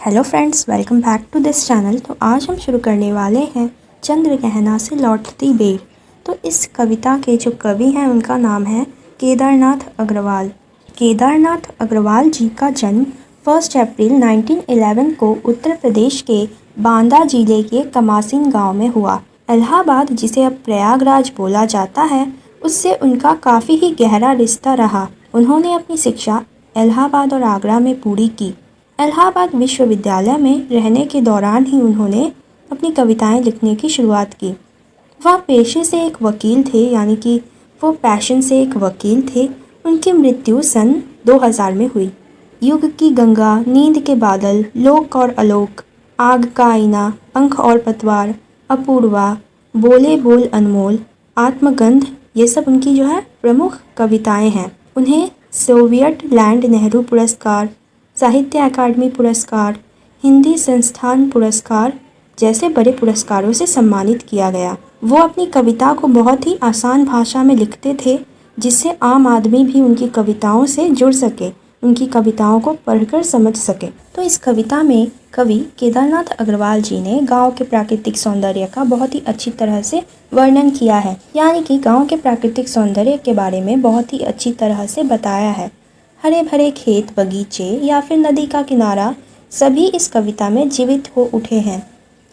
Hello friends, welcome back to this channel. तो आज हम शुरू करने वाले हैं चंद्रगहना से लौटती बेर। तो इस कविता के जो कवि हैं उनका नाम है केदारनाथ अग्रवाल। केदारनाथ अग्रवाल जी का जन्म 1 अप्रैल 1911 को उत्तर प्रदेश के बांदा जिले के कमासीन गांव में हुआ। इलाहाबाद, जिसे अब प्रयागराज बोला जाता है, उससे उनका काफ़ी ही गहरा रिश्ता रहा। उन्होंने अपनी शिक्षा इलाहाबाद और आगरा में पूरी की। इलाहाबाद विश्वविद्यालय में रहने के दौरान ही उन्होंने अपनी कविताएं लिखने की शुरुआत की। वह पेशे से एक वकील थे, यानी कि वो पैशन से एक वकील थे। उनकी मृत्यु सन 2000 में हुई। युग की गंगा, नींद के बादल, लोक और अलोक, आग का आईना, पंख और पतवार, अपूर्वा, बोले बोल अनमोल, आत्मगंध, ये सब उनकी जो है प्रमुख कविताएं हैं। उन्हें सोवियत लैंड नेहरू पुरस्कार, साहित्य अकादमी पुरस्कार, हिंदी संस्थान पुरस्कार जैसे बड़े पुरस्कारों से सम्मानित किया गया। वो अपनी कविता को बहुत ही आसान भाषा में लिखते थे, जिससे आम आदमी भी उनकी कविताओं से जुड़ सके, उनकी कविताओं को पढ़कर समझ सके। तो इस कविता में कवि केदारनाथ अग्रवाल जी ने गांव के प्राकृतिक सौंदर्य का बहुत ही अच्छी तरह से वर्णन किया है, यानी कि गांव के प्राकृतिक सौंदर्य के बारे में बहुत ही अच्छी तरह से बताया है। हरे भरे खेत, बगीचे या फिर नदी का किनारा, सभी इस कविता में जीवित हो उठे हैं,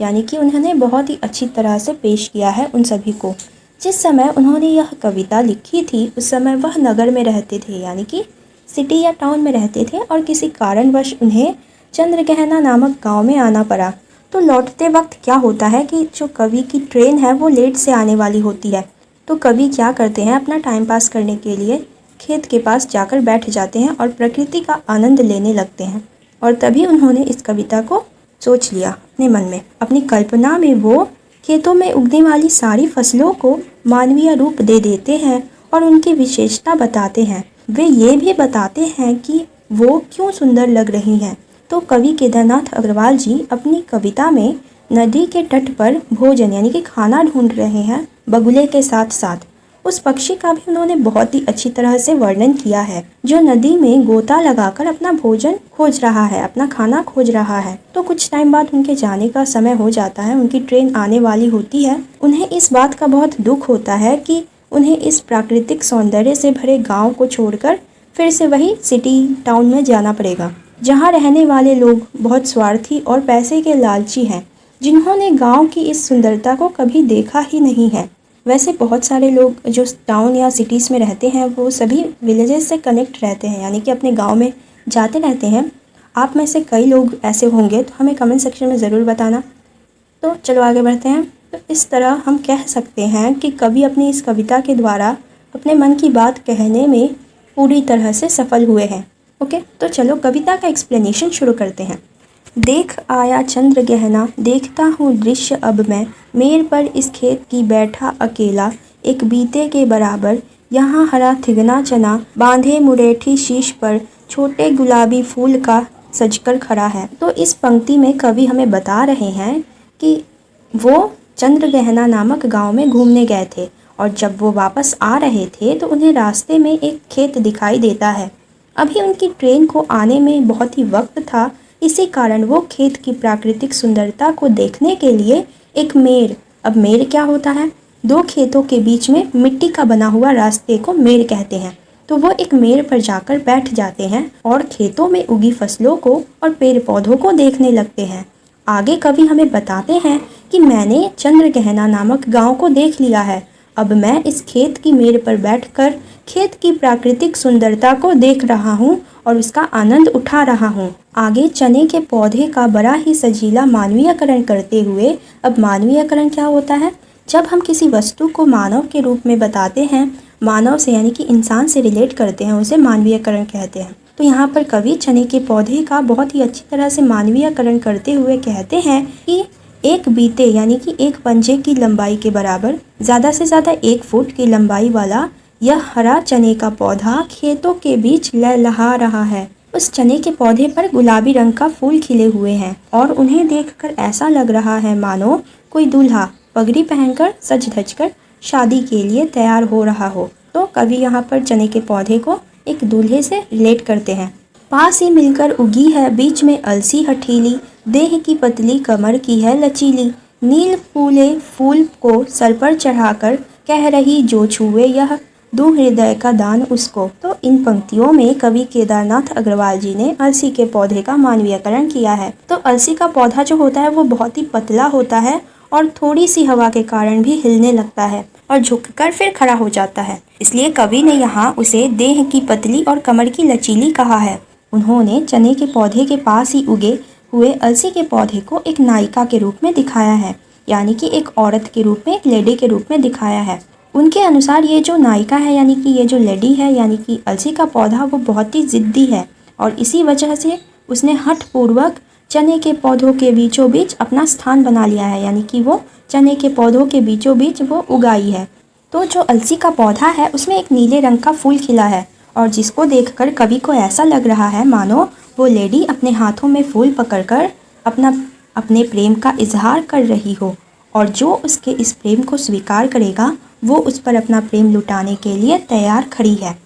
यानी कि उन्होंने बहुत ही अच्छी तरह से पेश किया है उन सभी को। जिस समय उन्होंने यह कविता लिखी थी उस समय वह नगर में रहते थे, यानी कि सिटी या टाउन में रहते थे, और किसी कारणवश उन्हें चंद्रगहना नामक गांव में आना पड़ा। तो लौटते वक्त क्या होता है कि जो कवि की ट्रेन है वो लेट से आने वाली होती है। तो कवि क्या करते हैं, अपना टाइम पास करने के लिए खेत के पास जाकर बैठ जाते हैं और प्रकृति का आनंद लेने लगते हैं। और तभी उन्होंने इस कविता को सोच लिया अपने मन में। अपनी कल्पना में वो खेतों में उगने वाली सारी फसलों को मानवीय रूप दे देते हैं और उनकी विशेषता बताते हैं। वे ये भी बताते हैं कि वो क्यों सुंदर लग रही हैं। तो कवि केदारनाथ अग्रवाल जी अपनी कविता में नदी के तट पर भोजन यानी कि खाना ढूंढ रहे हैं बगुले के साथ साथ। उस पक्षी का भी उन्होंने बहुत ही अच्छी तरह से वर्णन किया है, जो नदी में गोता लगाकर अपना भोजन खोज रहा है, अपना खाना खोज रहा है। तो कुछ टाइम बाद उनके जाने का समय हो जाता है, उनकी ट्रेन आने वाली होती है। उन्हें इस बात का बहुत दुख होता है कि उन्हें इस प्राकृतिक सौंदर्य से भरे गाँव को छोड़कर फिर से वही सिटी टाउन में जाना पड़ेगा, जहाँ रहने वाले लोग बहुत स्वार्थी और पैसे के लालची हैं, जिन्होंने गाँव की इस सुंदरता को कभी देखा ही नहीं है। वैसे बहुत सारे लोग जो टाउन या सिटीज़ में रहते हैं वो सभी विलेजेस से कनेक्ट रहते हैं, यानी कि अपने गांव में जाते रहते हैं। आप में से कई लोग ऐसे होंगे, तो हमें कमेंट सेक्शन में ज़रूर बताना। तो चलो आगे बढ़ते हैं। तो इस तरह हम कह सकते हैं कि कवि अपनी इस कविता के द्वारा अपने मन की बात कहने में पूरी तरह से सफल हुए हैं। ओके, तो चलो कविता का एक्सप्लेनेशन शुरू करते हैं। देख आया चंद्रगहना, देखता हूँ दृश्य अब मैं, मेर पर इस खेत की बैठा अकेला, एक बीते के बराबर, यहाँ हरा थिगना चना, बांधे मुरेठी शीश पर, छोटे गुलाबी फूल का सजकर खड़ा है। तो इस पंक्ति में कवि हमें बता रहे हैं कि वो चंद्रगहना नामक गांव में घूमने गए थे, और जब वो वापस आ रहे थे तो उन्हें रास्ते में एक खेत दिखाई देता है। अभी उनकी ट्रेन को आने में बहुत ही वक्त था, इसी कारण वो खेत की प्राकृतिक सुंदरता को देखने के लिए एक मेर, अब मेर क्या होता है, दो खेतों के बीच में मिट्टी का बना हुआ रास्ते को मेर कहते हैं। तो वो एक मेर पर जाकर बैठ जाते हैं और खेतों में उगी फसलों को और पेड़ पौधों को देखने लगते हैं। आगे कवि हमें बताते हैं कि मैंने चंद्रगहना नामक गाँव को देख लिया है, अब मैं इस खेत की मेड़ पर बैठकर खेत की प्राकृतिक सुंदरता को देख रहा हूँ और उसका आनंद उठा रहा हूँ। आगे चने के पौधे का बड़ा ही सजीला मानवीयकरण करते हुए, अब मानवीयकरण क्या होता है, जब हम किसी वस्तु को मानव के रूप में बताते हैं, मानव से यानी कि इंसान से रिलेट करते हैं, उसे मानवीयकरण कहते हैं। तो यहाँ पर कवि चने के पौधे का बहुत ही अच्छी तरह से मानवीयकरण करते हुए कहते हैं कि एक बीते यानी कि एक पंजे की लंबाई के बराबर, ज़्यादा से ज़्यादा 1 फुट की लंबाई वाला यह हरा चने का पौधा खेतों के बीच लहलहा रहा है। उस चने के पौधे पर गुलाबी रंग का फूल खिले हुए हैं और उन्हें देखकर ऐसा लग रहा है मानो कोई दूल्हा पगड़ी पहनकर सज धज कर शादी के लिए तैयार हो रहा हो। तो कवि यहाँ पर चने के पौधे को एक दूल्हे से रिलेट करते हैं। पास ही मिलकर उगी है बीच में अलसी हठीली, देह की पतली कमर की है लचीली। नील फूले फूल को सर पर चढ़ाकर कह रही जो छुए यह, दूं हृदय का दान उसको। तो इन पंक्तियों में कवि केदारनाथ अग्रवाल जी ने अलसी के पौधे का मानवीयकरण किया है। तो अलसी का पौधा जो होता है वो बहुत ही पतला होता है और थोड़ी सी हवा के कारण भी हिलने लगता है और झुककर फिर खड़ा हो जाता है। इसलिए कवि ने यहाँ उसे देह की पतली और कमर की लचीली कहा है। उन्होंने चने के पौधे के पास ही उगे हुए अलसी के पौधे को एक नायिका के रूप में दिखाया है, यानी कि एक औरत के रूप में, एक लेडी के रूप में दिखाया है। उनके अनुसार ये जो नायिका है यानी कि ये जो लेडी है यानी कि अलसी का पौधा वो बहुत ही ज़िद्दी है और इसी वजह से उसने हठपूर्वक चने के पौधों के बीचों बीच अपना स्थान बना लिया है, यानी कि वो चने के पौधों के बीचों बीच वो उगाई है। तो जो अलसी का पौधा है उसमें एक नीले रंग का फूल खिला है और जिसको देखकर कवि को ऐसा लग रहा है मानो वो लेडी अपने हाथों में फूल पकड़कर अपने प्रेम का इजहार कर रही हो और जो उसके इस प्रेम को स्वीकार करेगा वो उस पर अपना प्रेम लुटाने के लिए तैयार खड़ी है।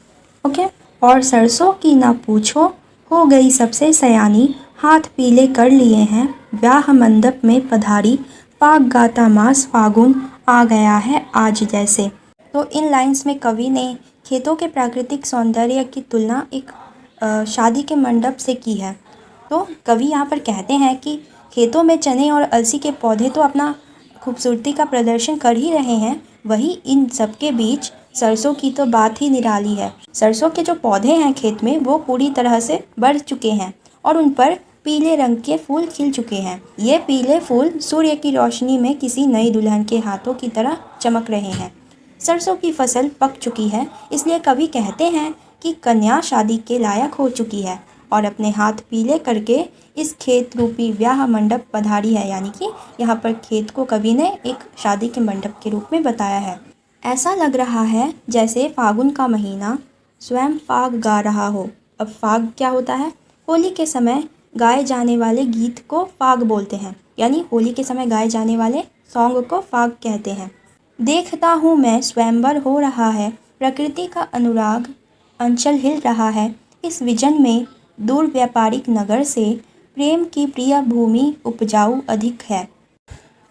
ओके। और सरसों की ना पूछो हो गई सबसे सयानी, हाथ पीले कर लिए हैं ब्याह मंडप में पधारी, फाग गाता मास फागुन आ गया है आज जैसे। तो इन लाइंस में कवि ने खेतों के प्राकृतिक सौंदर्य की तुलना एक शादी के मंडप से की है। तो कवि यहाँ पर कहते हैं कि खेतों में चने और अलसी के पौधे तो अपना खूबसूरती का प्रदर्शन कर ही रहे हैं, वही इन सब के बीच सरसों की तो बात ही निराली है। सरसों के जो पौधे हैं खेत में वो पूरी तरह से बढ़ चुके हैं और उन पर पीले रंग के फूल खिल चुके हैं। ये पीले फूल सूर्य की रोशनी में किसी नई दुल्हन के हाथों की तरह चमक रहे हैं। सरसों की फसल पक चुकी है, इसलिए कवि कहते हैं कि कन्या शादी के लायक हो चुकी है और अपने हाथ पीले करके इस खेत रूपी ब्याह मंडप पधारी है, यानी कि यहाँ पर खेत को कवि ने एक शादी के मंडप के रूप में बताया है। ऐसा लग रहा है जैसे फागुन का महीना स्वयं फाग गा रहा हो। अब फाग क्या होता है? होली के समय गाए जाने वाले गीत को फाग बोलते हैं, यानी होली के समय गाए जाने वाले सॉन्ग को फाग कहते हैं। देखता हूँ मैं स्वयंवर हो रहा है, प्रकृति का अनुराग अंचल हिल रहा है, इस विजन में दूर व्यापारिक नगर से प्रेम की प्रिय भूमि उपजाऊ अधिक है।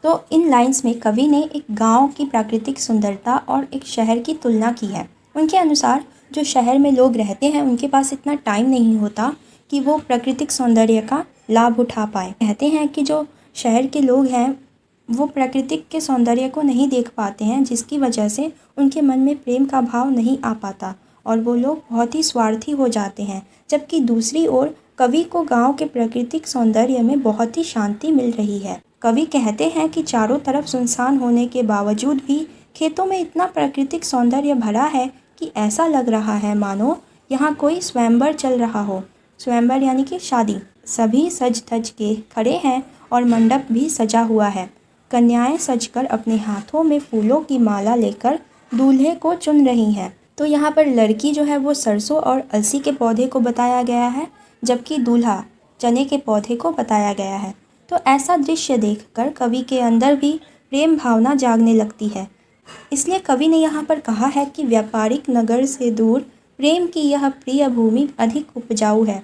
तो इन लाइंस में कवि ने एक गांव की प्राकृतिक सुंदरता और एक शहर की तुलना की है। उनके अनुसार जो शहर में लोग रहते हैं उनके पास इतना टाइम नहीं होता कि वो प्राकृतिक सौंदर्य का लाभ उठा पाए। कहते हैं कि जो शहर के लोग हैं वो प्राकृतिक के सौंदर्य को नहीं देख पाते हैं, जिसकी वजह से उनके मन में प्रेम का भाव नहीं आ पाता और वो लोग बहुत ही स्वार्थी हो जाते हैं। जबकि दूसरी ओर कवि को गांव के प्राकृतिक सौंदर्य में बहुत ही शांति मिल रही है। कवि कहते हैं कि चारों तरफ सुनसान होने के बावजूद भी खेतों में इतना प्राकृतिक सौंदर्य भरा है कि ऐसा लग रहा है मानो यहाँ कोई स्वयंवर चल रहा हो। स्वयंवर यानी कि शादी। सभी सज धज के खड़े हैं और मंडप भी सजा हुआ है। कन्याएं सजकर अपने हाथों में फूलों की माला लेकर दूल्हे को चुन रही हैं। तो यहाँ पर लड़की जो है वो सरसों और अलसी के पौधे को बताया गया है, जबकि दूल्हा चने के पौधे को बताया गया है। तो ऐसा दृश्य देखकर कवि के अंदर भी प्रेम भावना जागने लगती है। इसलिए कवि ने यहाँ पर कहा है कि व्यापारिक नगर से दूर प्रेम की यह प्रिय भूमि अधिक उपजाऊ है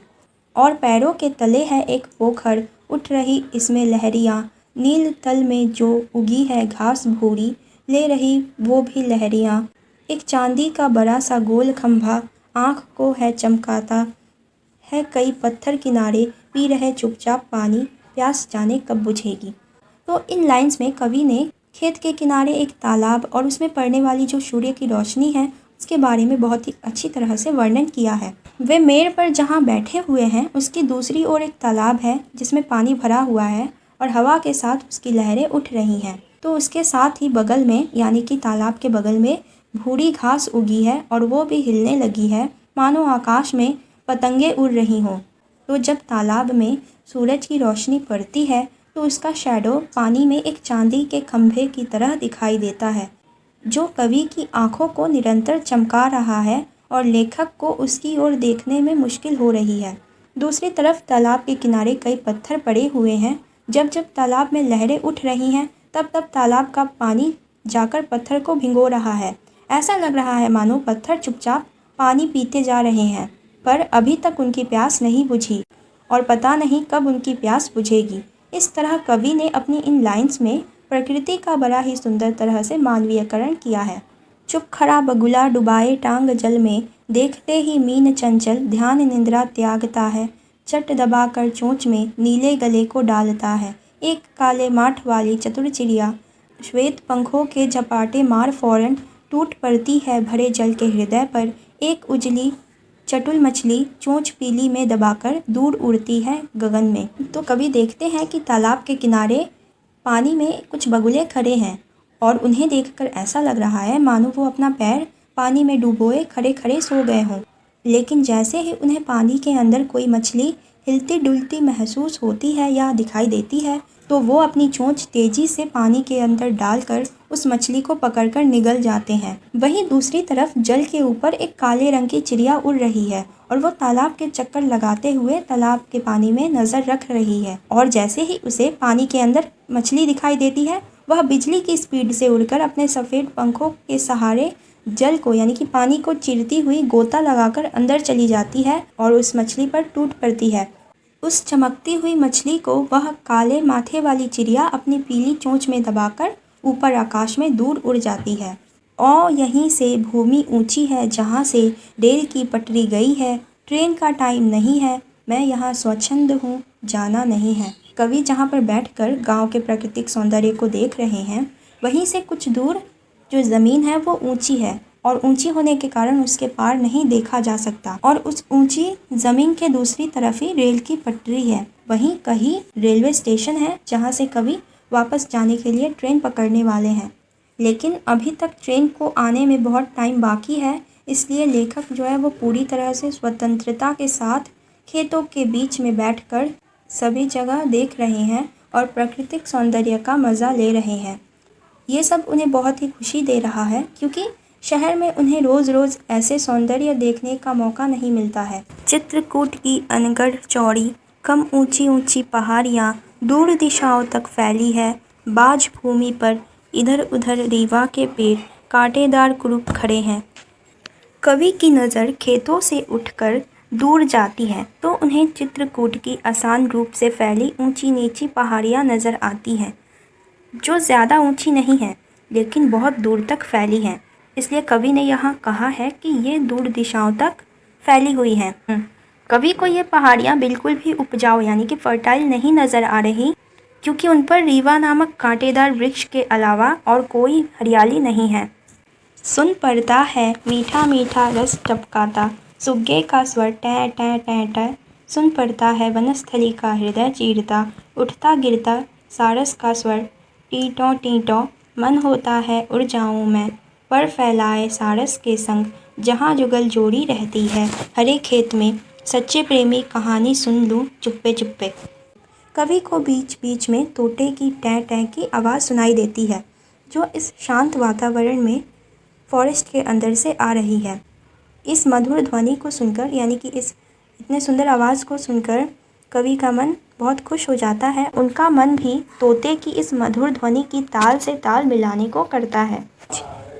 और पैरों के तले है एक पोखर, उठ रही इसमें लहरियाँ, नील तल में जो उगी है घास भूरी, ले रही वो भी लहरियाँ, एक चांदी का बड़ा सा गोल खंभा आँख को है चमकाता है, कई पत्थर किनारे पी रहे चुपचाप पानी, प्यास जाने कब बुझेगी। तो इन लाइंस में कवि ने खेत के किनारे एक तालाब और उसमें पड़ने वाली जो सूर्य की रोशनी है उसके बारे में बहुत ही अच्छी तरह से वर्णन किया है। वे मेड़ पर जहाँ बैठे हुए हैं उसकी दूसरी ओर एक तालाब है जिसमें पानी भरा हुआ है और हवा के साथ उसकी लहरें उठ रही हैं। तो उसके साथ ही बगल में यानी कि तालाब के बगल में भूरी घास उगी है और वो भी हिलने लगी है, मानो आकाश में पतंगे उड़ रही हों। तो जब तालाब में सूरज की रोशनी पड़ती है तो उसका शैडो पानी में एक चांदी के खंभे की तरह दिखाई देता है, जो कवि की आंखों को निरंतर चमका रहा है और लेखक को उसकी ओर देखने में मुश्किल हो रही है। दूसरी तरफ तालाब के किनारे कई पत्थर पड़े हुए हैं। जब जब तालाब में लहरें उठ रही हैं तब तब तालाब का पानी जाकर पत्थर को भिगो रहा है। ऐसा लग रहा है मानो पत्थर चुपचाप पानी पीते जा रहे हैं। पर अभी तक उनकी प्यास नहीं बुझी और पता नहीं कब उनकी प्यास बुझेगी। इस तरह कवि ने अपनी इन लाइन्स में प्रकृति का बड़ा ही सुंदर तरह से मानवीयकरण किया है। चुप खड़ा बगुला डुबाए टांग जल में, देखते ही मीन चंचल ध्यान निंद्रा त्यागता है। चट दबाकर चोंच में नीले गले को डालता है। एक काले माठ वाली चतुर चिड़िया श्वेत पंखों के झपाटे मार फौरन टूट पड़ती है भरे जल के हृदय पर। एक उजली चटुल मछली चोंच पीली में दबाकर दूर उड़ती है गगन में। तो कभी देखते हैं कि तालाब के किनारे पानी में कुछ बगुले खड़े हैं और उन्हें देखकर ऐसा लग रहा है मानो वो अपना पैर पानी में डुबोए खड़े खड़े सो गए हों। लेकिन जैसे ही उन्हें पानी के अंदर कोई मछली हिलती डुलती महसूस होती है या दिखाई देती है तो वो अपनी चोंच तेजी से पानी के अंदर डालकर उस मछली को पकड़कर निगल जाते हैं। वहीं दूसरी तरफ जल के ऊपर एक काले रंग की चिड़िया उड़ रही है और वो तालाब के चक्कर लगाते हुए तालाब के पानी में नज़र रख रही है। और जैसे ही उसे पानी के अंदर मछली दिखाई देती है वह बिजली की स्पीड से उड़कर अपने सफ़ेद पंखों के सहारे जल को यानी कि पानी को चीरती हुई गोता लगाकर अंदर चली जाती है और उस मछली पर टूट पड़ती है। उस चमकती हुई मछली को वह काले माथे वाली चिड़िया अपनी पीली चोंच में दबाकर ऊपर आकाश में दूर उड़ जाती है। और यहीं से भूमि ऊंची है जहाँ से रेल की पटरी गई है। ट्रेन का टाइम नहीं है, मैं यहाँ स्वच्छंद हूँ, जाना नहीं है। कवि जहाँ पर बैठकर गांव के प्राकृतिक सौंदर्य को देख रहे हैं वहीं से कुछ दूर जो ज़मीन है वो ऊंची है और ऊंची होने के कारण उसके पार नहीं देखा जा सकता और उस ऊंची ज़मीन के दूसरी तरफ ही रेल की पटरी है। वहीं कहीं रेलवे स्टेशन है जहां से कवि वापस जाने के लिए ट्रेन पकड़ने वाले हैं। लेकिन अभी तक ट्रेन को आने में बहुत टाइम बाकी है, इसलिए लेखक जो है वो पूरी तरह से स्वतंत्रता के साथ खेतों के बीच में बैठकर सभी जगह देख रहे हैं और प्राकृतिक सौंदर्य का मज़ा ले रहे हैं। ये सब उन्हें बहुत ही खुशी दे रहा है क्योंकि शहर में उन्हें रोज़ रोज़ ऐसे सौंदर्य देखने का मौका नहीं मिलता है। चित्रकूट की अनगढ़ चौड़ी कम ऊंची ऊंची पहाड़ियाँ दूर दिशाओं तक फैली है। बाज भूमि पर इधर उधर रीवा के पेड़ कांटेदार कुरूप खड़े हैं। कवि की नज़र खेतों से उठकर दूर जाती है तो उन्हें चित्रकूट की आसान रूप से फैली ऊंची नीची पहाड़ियाँ नज़र आती हैं जो ज़्यादा ऊंची नहीं है लेकिन बहुत दूर तक फैली हैं। इसलिए कवि ने यहाँ कहा है कि ये दूर दिशाओं तक फैली हुई हैं। कवि को ये पहाड़ियाँ बिल्कुल भी उपजाऊ यानी कि फर्टाइल नहीं नज़र आ रही क्योंकि उन पर रीवा नामक कांटेदार वृक्ष के अलावा और कोई हरियाली नहीं है। सुन पड़ता है मीठा मीठा रस टपकाता, सुग्गे का स्वर टै टै टै टै। सुन पड़ता है वनस्थली का हृदय चीरता, उठता गिरता सारस का स्वर टीटों टीटों। मन होता है उड़ जाऊं मैं पर फैलाए सारस के संग, जहाँ जुगल जोड़ी रहती है हरे खेत में। सच्चे प्रेमी कहानी सुन लूँ चुप्पे चुप्पे। कवि को बीच बीच में तोते की टै टै की आवाज़ सुनाई देती है जो इस शांत वातावरण में फॉरेस्ट के अंदर से आ रही है। इस मधुर ध्वनि को सुनकर यानी कि इस इतने सुंदर आवाज़ को सुनकर कवि का मन बहुत खुश हो जाता है। उनका मन भी तोते की इस मधुर ध्वनि की ताल से ताल मिलाने को करता है।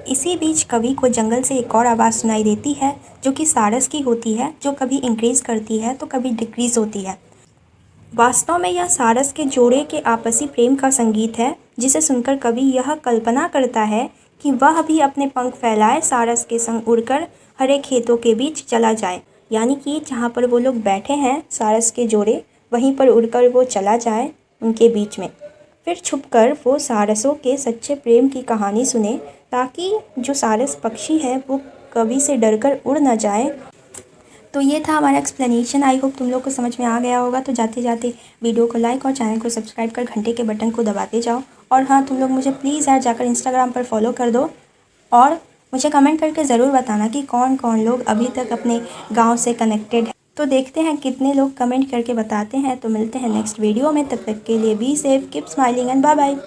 इसी बीच कवि को जंगल से एक और आवाज़ सुनाई देती है जो कि सारस की होती है, जो कभी इंक्रीज़ करती है तो कभी डिक्रीज़ होती है। वास्तव में यह सारस के जोड़े के आपसी प्रेम का संगीत है जिसे सुनकर कवि यह कल्पना करता है कि वह भी अपने पंख फैलाए सारस के संग उड़कर हरे खेतों के बीच चला जाए। यानी कि जहाँ पर वो लोग बैठे हैं सारस के जोड़े वहीं पर उड़कर वो चला जाए उनके बीच में। फिर छुपकर वो सारसों के सच्चे प्रेम की कहानी सुने ताकि जो सारस पक्षी है वो कवि से डरकर उड़ ना जाए। तो ये था हमारा एक्सप्लेनेशन। आई होप तुम लोग को समझ में आ गया होगा। तो जाते जाते वीडियो को लाइक और चैनल को सब्सक्राइब कर घंटे के बटन को दबाते जाओ। और हाँ, तुम लोग मुझे प्लीज़ यार जाकर इंस्टाग्राम पर फॉलो कर दो और मुझे कमेंट करके ज़रूर बताना कि कौन कौन लोग अभी तक अपने गाँव से कनेक्टेड है। तो देखते हैं कितने लोग कमेंट करके बताते हैं। तो मिलते हैं नेक्स्ट वीडियो में, तब तक के लिए be safe, keep smiling and bye bye.